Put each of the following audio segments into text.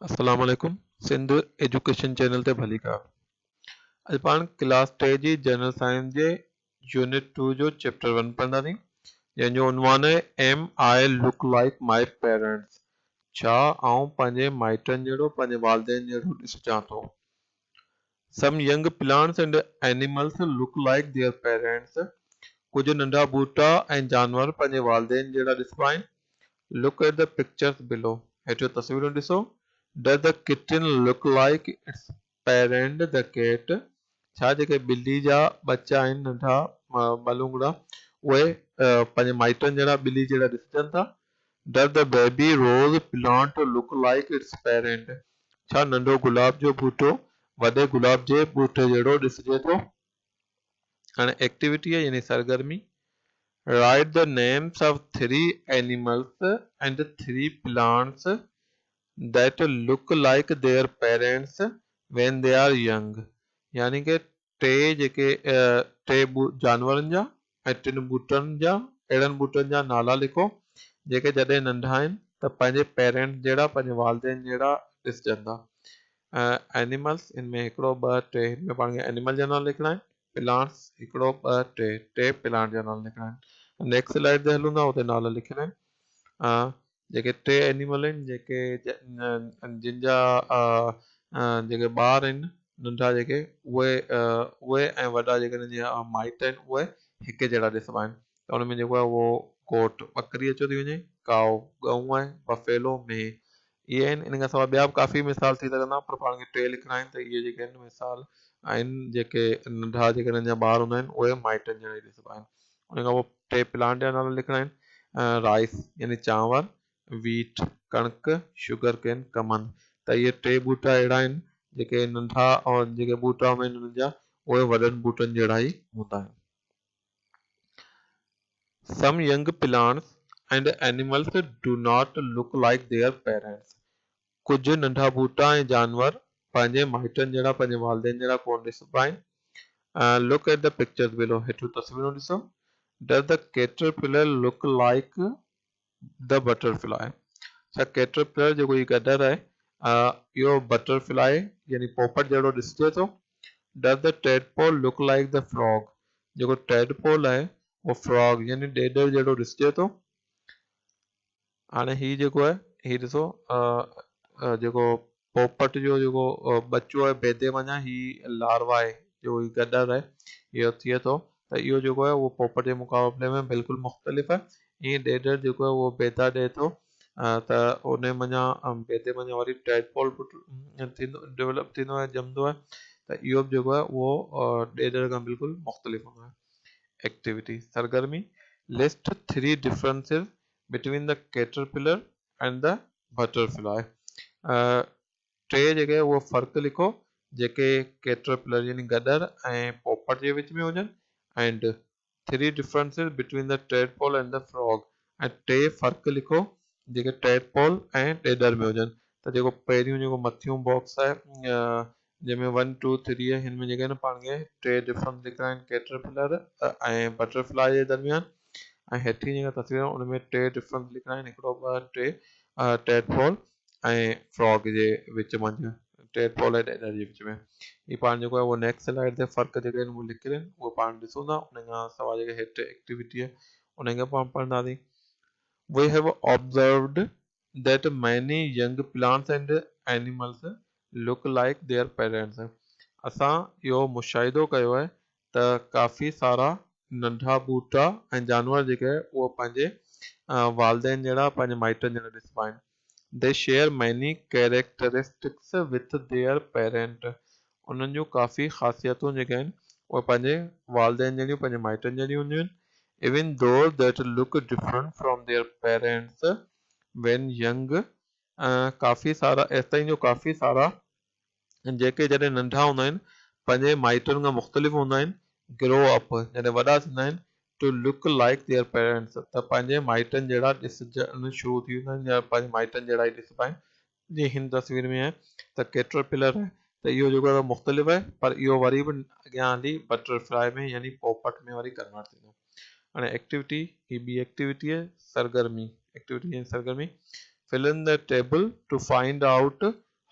अस्सलाम वालेकुम। Sindhu education channel ते भली का अॼु पाण क्लास 10 जी जनरल साइंस जे यूनिट 2 जो चैप्टर 1 पढ़ंदासीं जंहिंजो उनवान आहे am I look like my parents. छा आउं पंहिंजे माइटनि जहिड़ो पंहिंजे वालदेन जहिड़ो ॾिसजां थो। Some young plants and animals look like their parents. कुझु नंढा ॿूटा ऐं जानवर पंहिंजे वालदेन जहिड़ा ॾिसबा आहिनि। लुक एट द पिक्चर्स बिलो। हेठियों तस्वीरूं ॾिसो। Does the kitten look like its parent the cat? छा जेके ॿिली जा बच्चा आहिनि नंढा ॿलूंगड़ा उहे पंहिंजे माइटनि जहिड़ा ॿिली जहिड़ा ॾिसजनि था। Does the baby rose plant look like its parent? छा नंढो गुलाब जो ॿूटो वॾे गुलाब जे ॿूटे जहिड़ो ॾिसजे थो। हाणे एक्टिविटी आहे यानी सरगर्मी। Write the names of 3 animals and 3 plants that look like their parents when they are young। यानी कि टे जेके जानवरनि जा ऐं 3 ॿूटनि जा अहिड़नि ॿूटनि जा नाला लिखो जेके जॾहिं नंढा आहिनि त पंहिंजे पेरेंट्स जहिड़ा पंहिंजे वालदेन जहिड़ा ॾिसजनि था। एनिमल्स इनमें हिकिड़ो ॿ टे हिनमें पाण खे एनिमल जा नाला लिखणा आहिनि। प्लांट्स हिकिड़ो ॿ टे प्लांट जा नाला लिखणा आहिनि। नेक्स्ट स्लाइड ते हलूं था उते नाला लिखियलु आहिनि। जेके 3 एनिमल आहिनि जेके जिन जा जेके ॿार आहिनि नंढा जेके उहे ऐं वॾा जेके हिननि जा माइट आहिनि उहे हिकु जहिड़ा ॾिसबा आहिनि। त हुन में जेको आहे उहो गोट ॿकरी अचो थी वञे, काओ गऊं आहे, बफेलो मेंह इहे आहिनि। इन खां सवाइ ॿिया बि काफ़ी मिसाल थी सघंदा पर पाण खे 3 लिखणा आहिनि त इहे जेके आहिनि मिसाल आहिनि जेके नंढा जेके हिननि जा ॿार हूंदा आहिनि उहे माइटनि जहिड़ा ई ॾिसबा आहिनि। उन खां पोइ 3 प्लांट जा नाला लिखणा आहिनि। राइस यानी चांवर, वीट कणिक, शुगर केन कमंद। त इहे 3 ॿूटा अहिड़ा आहिनि जेके नंढा और जेके ॿूटा हूंदा आहिनि हुननि जा उहे वॾनि ॿूटनि जहिड़ा ई हूंदा आहिनि। Some young plants and animals do not look like their parents। कुझु नंढा ॿूटा ऐं जानवर पंहिंजे माइटनि जहिड़ा पंहिंजे वालदेन जहिड़ा कोन ॾिसबा आहिनि। Look at the pictures below। हेठियूं तस्वीरूं ॾिसो। Does the caterpillar look like the butterfly? छा कैटरपिलर जेको ही गदर आहे इहो बटरफ्लाई यानी पोपट जहिड़ो ॾिसजे थो। Does the tadpole look like the frog? जेको tadpole आहे उहो फ्रॉग यानी ॾेडर जहिड़ो ॾिसजे थो। हाणे ही जेको आहे ही ॾिसो जेको पोपट जो जेको बच्चो आहे बेदे वञा ही लार्वा आहे जो ही गदर आहे इहो थिए थो त इहो जेको आहे उहो पोपट जे मुक़ाबले में बिल्कुलु मुख़्तलिफ़ आहे। ईअं ॾेडर जेको आहे उहो बेदा ॾिए थो त उन मञा बेदे मञा वरी टैडपोल डेवलप थींदो आहे ॼमंदो आहे त इहो बि जेको आहे उहो ॾेडर खां बिल्कुलु मुख़्तलिफ़ हूंदो आहे। एक्टिविटी सरगर्मी। List 3 differences between the caterpillar and the butterfly। 3 जेके उहो फ़र्क़ु लिखो जेके कैटरपिलर यानी गदर ऐं पोपट जे विच में हुजनि and 3 differences between the tadpole and the frog। ऐं 3 फ़र्क़ु लिखो जेके टैडपोल ऐं ॾेडर में हुजनि। त जेको पहिरियों जेको मथियों बॉक्स आहे जंहिंमें 1 2 3 आहे हिन में जेके आहिनि पाण खे 3 डिफरेंस लिखणा आहिनि कैटरपिलर ऐं बटरफ्लाई जे दरमियान ऐं हेठि जेका तस्वीर उन में 3 डिफरेंस लिखणा आहिनि हिकिड़ो ॿ टे टैडपोल ऐं फ्रॉग जे विच मंझि टैडपोल ऐं ॾेडर जे विच में। ही पाण जेको आहे उहो नेक्स्ट स्लाइड ते फ़र्क़ु जेके आहिनि उहे लिखियल आहिनि उहे पाण ॾिसूं था। उन खां सवाइ जेके हेठि एक्टिविटी आहे उन खे पाण पढ़ंदासीं। We have observed that many young plants and animals look like their parents। असां इहो मुशाहिदो कयो आहे त काफ़ी सारा नंढा ॿूटा ऐं जानवर जेके आहे उहे पंहिंजे वालदेन जहिड़ा पंहिंजे माइटनि जहिड़ा ॾिसबा आहिनि। They share many characteristics with their parent। उन्हनि जूं काफ़ी ख़ासियतूं जेके आहिनि उहे पंहिंजे वालदेन जहिड़ियूं पंहिंजे माइटनि जहिड़ियूं हूंदियूं आहिनि। Even though that look different from their parents when young। काफ़ी सारा ऐसा जो काफ़ी सारा जेके जॾहिं नंढा हूंदा आहिनि पंहिंजे माइटनि खां मुख़्तलिफ़ हूंदा आहिनि ग्रो अप जॾहिं वॾा थींदा आहिनि to look like their parents त पंहिंजे माइटनि जहिड़ा ॾिसजणु शुरू थी वेंदा आहिनि या पंहिंजे माइटनि जहिड़ा ई ॾिसबा आहिनि। जीअं हिन तस्वीर में आहे त कैटरपिलर आहे त इहो जेको आहे मुख़्तलिफ़ आहे पर इहो वरी बि अॻियां हली बटरफ्लाई में यानी पोपट में वरी कन्वर्ट थींदो। हाणे एक्टिविटी ही ॿी एक्टिविटी आहे सरगर्मी। एक्टिविटी सरगर्मी। Fill in the table to find out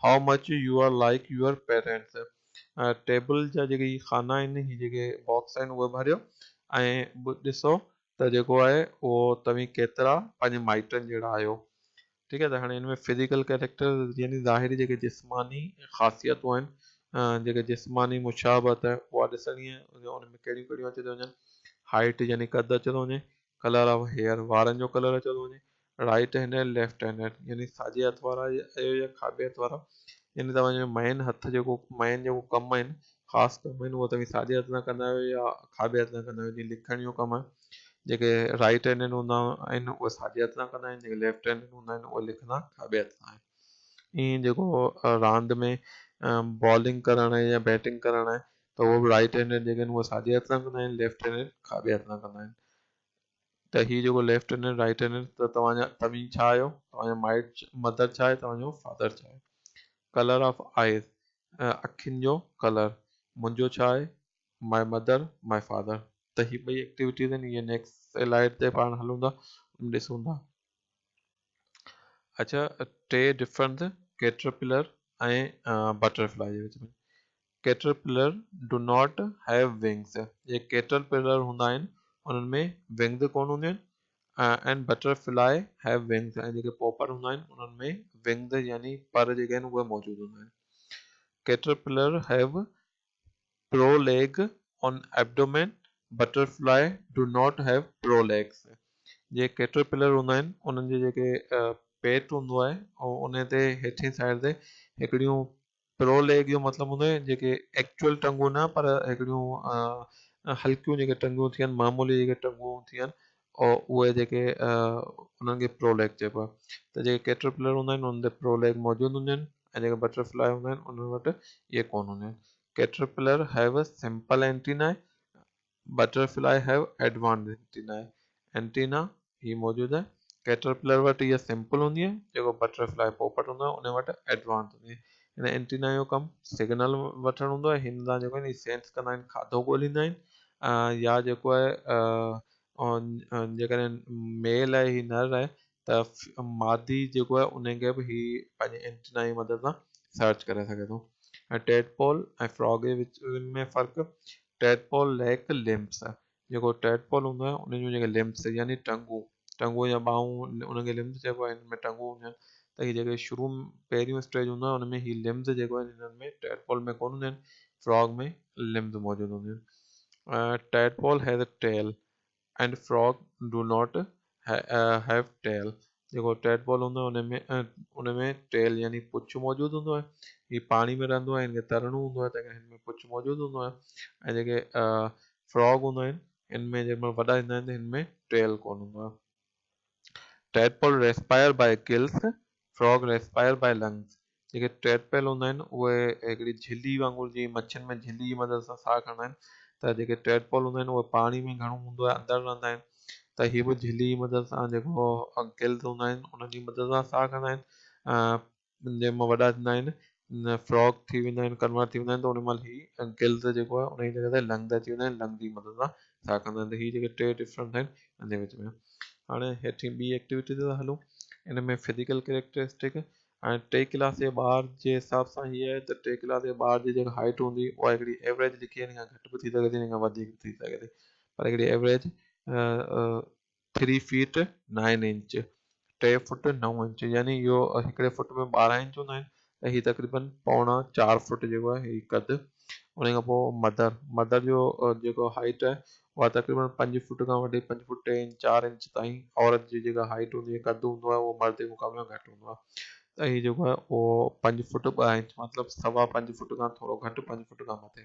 how much you are like your parents. Table जा जेके ही खाना आहिनि ही जेके बॉक्स आहिनि उहे भरियो ऐं ॾिसो त जेको आहे उहो तव्हीं केतिरा पंहिंजे माइटनि जहिड़ा आहियो। ठीक है, त हाणे हिन में फिज़िकल कैरेक्टर यानी ज़ाहिरी जेके जिस्मानी ख़ासियतूं आहिनि जेके जिस्मानी मुशाबत आहे उहा ॾिसणी आहे उन में कहिड़ियूं कहिड़ियूं अची थियूं वञनि। हाइट यानी कद अचो थो वञे, कलर ऑफ हेयर वारनि जो कलर अचो थो वञे, राइट हैंडेड लेफ्ट हैंडेड यानी साॼे हथ वारा आहियो या खाॿे हथ वारा, यानी तव्हांजो मेन हथ जेको मेन जेको कमु आहिनि ख़ासि कमु आहिनि उहो तव्हीं साॼे हथ सां कंदा आहियो या खाॿे हथ सां कंदा आहियो। जीअं लिखण जो कमु आहे, जेके राइट हैंडेड हूंदा आहिनि उहे साॼे हथ सां कंदा आहिनि, जेके लेफ्ट हैंडेड हूंदा आहिनि उहे लिखंदा खाॿे हथ सां आहिनि। ईअं जेको रांदि में बॉलिंग करणु या बैटिंग करणु आहे त उहो बि राइट हैंडेड जेके आहिनि उहे साॼे हथ सां कंदा आहिनि, लेफ्ट हैंडेड खाॿे हथ सां कंदा आहिनि। त हीअ जेको लेफ्ट हैंडेड राइट हैंडेड त तव्हीं छा आहियो, तव्हांजो माइट मदर छा आहे, तव्हांजो फादर छा आहे। कलर ऑफ आइज़ अखियुनि जो कलर, मुंहिंजो छा आहे, माई मदर माई फादर। त हीअ ॿई एक्टिविटीज़ आहिनि, इहे नेक्स्ट स्लाइड ते पाण हलूं था ॾिसूं था। अच्छा, टे डिफरेंट कैटरपिलर ऐं बटरफ्लाई जे विच में। Caterpillar do not have wings, ये कैटरपिलर हूंदा आहिनि उन्हनि में विंग्स कोन हूंदियूं आहिनि एंड बटरफ्लाई हैव विंग्स, ऐं जेके पोपट हूंदा आहिनि उन्हनि में विंग्स यानी पर जेके आहिनि उहे मौजूदु हूंदा आहिनि। Caterpillar have pro leg on abdomen, butterfly do not have pro legs. J caterpillar हूंदा आहिनि उन्हनि जे जेके पेट हूंदो आहे ऐं उन ते हेठि साइड ते हिकिड़ियूं प्रो लेग जो मतिलबु हूंदो आहे जेके एक्चुअल टंगूं न पर हिकिड़ियूं हल्कियूं जेके टंगूं थियनि मामूली जेके टंगूं थियनि और उहे जेके उन्हनि खे प्रो लेग चइबो आहे। त जेके कैटरपिलर हूंदा आहिनि उन्हनि ते प्रो लेग मौजूदु हूंदियूं आहिनि ऐं जेके बटरफ्लाई हूंदा आहिनि उन्हनि वटि इहे कोन हूंदियूं आहिनि। Caterpillar have simple antenna, butterfly have advance antenna. Antenna ही मौजूदु आहे, कैटरपिलर वटि इहा सिंपल हूंदी आहे, जेको बटरफ्लाई पोपट हूंदो आहे उन वटि एडवांस हूंदी आहे। हिन एंटीना जो कमु सिग्नल वठणु हूंदो आहे, हिन सां जेको आहे सेंस कंदा आहिनि, खाधो ॻोल्हींदा आहिनि या जेको आहे जेकॾहिं मेल आहे ही नर आहे त मादी जेको आहे उनखे बि ही पंहिंजे एंटीना जी मदद सां सर्च करे सघे थो। ऐं टेडपोल ऐं फ्रॉग जे विच में फ़र्क़ु, टेडपोल लैक लिम्स, जेको टेडपोल हूंदो आहे उन जूं जेके लिम्स यानी टंगूं या ॿाहूं उनखे लिम्स चइबो आहे, हिन में टंगूं हूंदियूं आहिनि। त हीअ जेके शुरू में पहिरियों स्टेज हूंदो आहे उनमें ही लिम्स जेको आहे हिननि में टेडपोल में कोन हूंदियूं आहिनि, फ्रॉग में लिम्स मौजूदु हूंदियूं आहिनि। Tadpole has a tail and frog do not have tail, जेको टेडपोल हूंदो आहे उनमें टेल यानी पुछ मौजूदु हूंदो आहे। हीअ पाणी में रहंदो आहे, हिनखे तरणो हूंदो आहे त हिन में पुछ मौजूदु हूंदो आहे। ऐं जेके फ्रॉग हूंदा आहिनि इनमें जंहिंमहिल वॾा ईंदा आहिनि त हिन में टेल कोन हूंदो आहे। Tadpole respire by gills, frog respire by lungs, जेके टेडपोल हूंदा आहिनि उहे हिकिड़ी झिली वांगुरु जीअं मच्छियुनि में झिली जी मदद सां साहु खणंदा आहिनि, त जेके टेडपोल हूंदा आहिनि उहे पाणी में घणो हूंदो आहे अंदरि रहंदा आहिनि, त हीअ बि झिली जी मदद सां जेको गिल्स हूंदा आहिनि उन्हनि जी मदद सां साहु खणंदा आहिनि। जंहिंमें वॾा थींदा आहिनि फ्रॉग थी वेंदा आहिनि, कन्वर्ट थी वेंदा आहिनि, त उन महिल ही गिल्स जेको आहे उन जी जॻह ते लंग्स अची वेंदा आहिनि, लंग जी मदद सां साहु खणंदा आहिनि। त हीअ जेके टे डिफरेंस आहिनि हिन जे विच में। हाणे हेठि ॿी एक्टिविटी ते था हलूं, इन में फिज़िकल कैरेक्टरिस्टिक ऐं टे क्लास जे ॿार जे हिसाब सां हीअ आहे त टे क्लास जे ॿार जी जेका हाइट हूंदी उहा हिकिड़ी एवरेज लिखी आहे, हिन खां घटि बि थी सघे थी, हिन खां वधीक थी सघे थी, पर हिकिड़ी average 3 feet 9 inch, 3 foot 9 inch, यानी इहो हिकिड़े फुट में 12 इंच हूंदा आहिनि, त हीअ तक़रीबन पौणा 4 फुट जेको आहे हीअ कद। उन खां पोइ मदर जो जेको हाइट आहे उहा तक़रीबन 5 फुट खां वठी 5 फुट 4 इंच ताईं औरत जी जेका हाइट हूंदी आहे, कद हूंदो आहे, उहो मर्द जे मुक़ाबले में घटि हूंदो आहे। त हीअ जेको आहे उहो 5 फुट 2 इंच मतिलबु 5.25 फुट खां थोरो घटि, 5 फुट खां मथे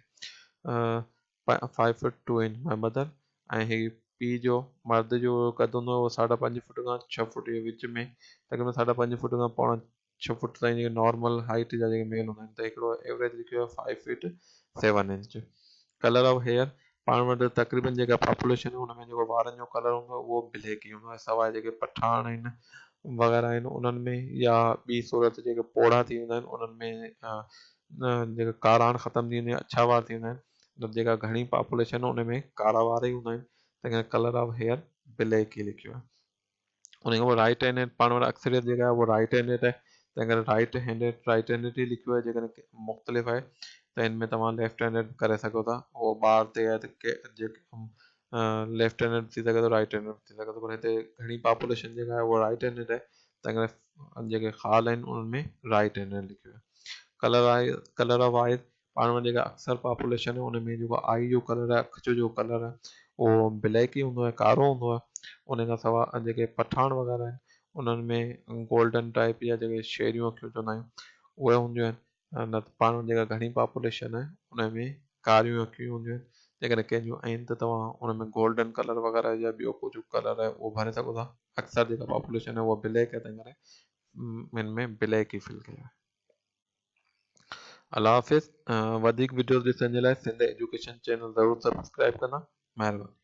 5 फुट 2 इंच माई मदर। ऐं हीअ पीउ जो मर्द जो कद हूंदो आहे उहो 5.5 फुट खां 6 फुट जे विच में, तक़रीबन 5.5 फुट खां पौणा 6 फुट ताईं जेके नॉर्मल हाइट जा जेके मेल हूंदा आहिनि, त हिकिड़ो एवरेज लिखियो आहे 5 feet 7 inch. Colour of hair, पाण वटि तक़रीबन जेका पॉपुलेशन आहे हुन में जेको वारनि जो कलर हूंदो आहे उहो ब्लैक ई हूंदो आहे, सवाइ जेके पठान आहिनि वग़ैरह आहिनि उन्हनि में, या ॿी सूरत जेके पोड़ा थी वेंदा आहिनि उन्हनि में जेका काराण ख़तमु थी वेंदी आहे, अछा वार थी वेंदा आहिनि, त जेका घणी पॉपुलेशन आहे उन में कारा वार ई हूंदा आहिनि, त कलर ऑफ हेयर ब्लैक ई लिखियो आहे। उन खां पोइ राइट हैंडेड, पाण वटि अक्सरियत जेका आहे उहा राइट हैंडेड आहे, तंहिं करे राइट हैंडेड ई लिखियो आहे। जेकॾहिं मुख़्तलिफ़ आहे त हिन में तव्हां लेफ्ट हैंडेड करे सघो था। उहो ॿार ते आहे त जेके लेफ्ट हैंडेड थी सघे थो, राइट हैंडेड थी सघे थो, पर हिते घणी पॉपुलेशन जेका आहे उहा राइट हैंडेड आहे। तंहिं करे जेके ख़ाल आहिनि उन्हनि में राइट हैंडेड लिखियो आहे। कलर ऑफ आइज़ पाण वटि जेका अक्सर पॉपुलेशन आहे उन में जेको आई जो कलर आहे, अखि जो कलर आहे उहो ब्लैक ई हूंदो आहे, कारो हूंदो आहे। उन खां सवाइ जेके पठान वग़ैरह आहिनि उन्हनि में गोल्डन टाइप या जेके शेरियूं अखियूं चवंदा आहियूं उहे हूंदियूं आहिनि। न त पाण वटि जेका घणी पॉपुलेशन आहे उन में कारियूं अखियूं हूंदियूं आहिनि। जेकॾहिं कंहिंजूं आहिनि त तव्हां उन में गोल्डन कलर वग़ैरह या ॿियो कुझु कलर आहे उहो भरे सघो था। अक्सर जेका पॉपुलेशन आहे उहा ब्लैक आहे, तंहिं करे हिन में ब्लैक ई फिल कयो आहे। अल्लाह हाफ़िज़। वधीक वीडियोस ॾिसण जे लाइ सिंध एजुकेशन चैनल ज़रूरु सब्सक्राइब कंदा। महिरबानी।